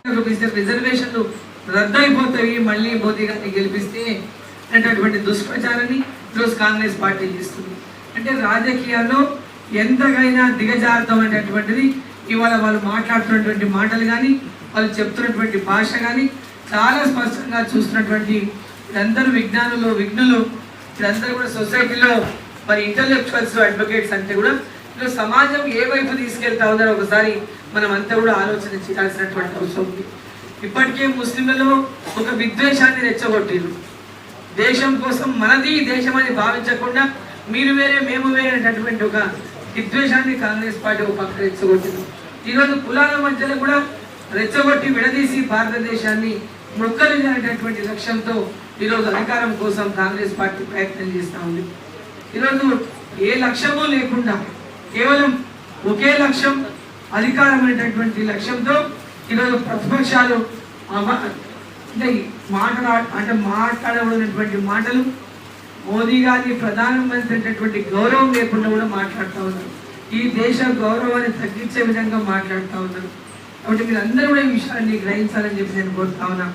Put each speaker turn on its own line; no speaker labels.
రిజర్వేషన్లు రద్దయిపోతాయి మళ్ళీ మోదీ గారిని గెలిపిస్తే అనేటటువంటి దుష్ప్రచారాన్ని ఈరోజు కాంగ్రెస్ పార్టీ చేస్తుంది. అంటే రాజకీయాల్లో ఎంతకైనా దిగజారుతాం అనేటటువంటిది ఇవాళ వాళ్ళు మాట్లాడుతున్నటువంటి మాటలు కానీ వాళ్ళు చెప్తున్నటువంటి భాష కానీ చాలా స్పష్టంగా చూస్తున్నటువంటి వీళ్ళందరూ విజ్ఞానులు విఘ్నులు వీళ్ళందరూ కూడా సొసైటీలో మరి ఇంటలెక్చువల్స్ అడ్వకేట్స్ అంటే కూడా ఈరోజు సమాజం ఏ వైపు తీసుకెళ్తా ఉన్నారో ఒకసారి మనం అంతా కూడా ఆలోచన చేయాల్సినటువంటి అవసరం ఉంది. ఇప్పటికే ముస్లింలలో ఒక విద్వేషాన్ని రెచ్చగొట్టిరు. దేశం కోసం మనది దేశం అని భావించకుండా మీరు వేరే మేము వేరే అనేటటువంటి ఒక విద్వేషాన్ని కాంగ్రెస్ పార్టీ ఒక పక్క రెచ్చగొట్టింది. ఈరోజు కులాల మధ్యలో కూడా రెచ్చగొట్టి విడదీసి భారతదేశాన్ని ముక్కలించేటటువంటి లక్ష్యంతో ఈరోజు అధికారం కోసం కాంగ్రెస్ పార్టీ ప్రయత్నం చేస్తూ ఉంది. ఈరోజు ఏ లక్ష్యమూ లేకుండా కేవలం ఒకే లక్ష్యం అధికారం అనేటటువంటి లక్ష్యంతో ఈరోజు ప్రతిపక్షాలు మాట్లాడబడినటువంటి మాటలు మోదీ గారి ప్రధానమంత్రి అనేటటువంటి గౌరవం లేకుండా కూడా మాట్లాడుతూ ఉన్నారు. ఈ దేశ గౌరవాన్ని తగ్గించే విధంగా మాట్లాడుతూ ఉన్నారు. కాబట్టి మీరు అందరూ కూడా ఈ విషయాన్ని గ్రహించాలని చెప్పి నేను కోరుతా ఉన్నా.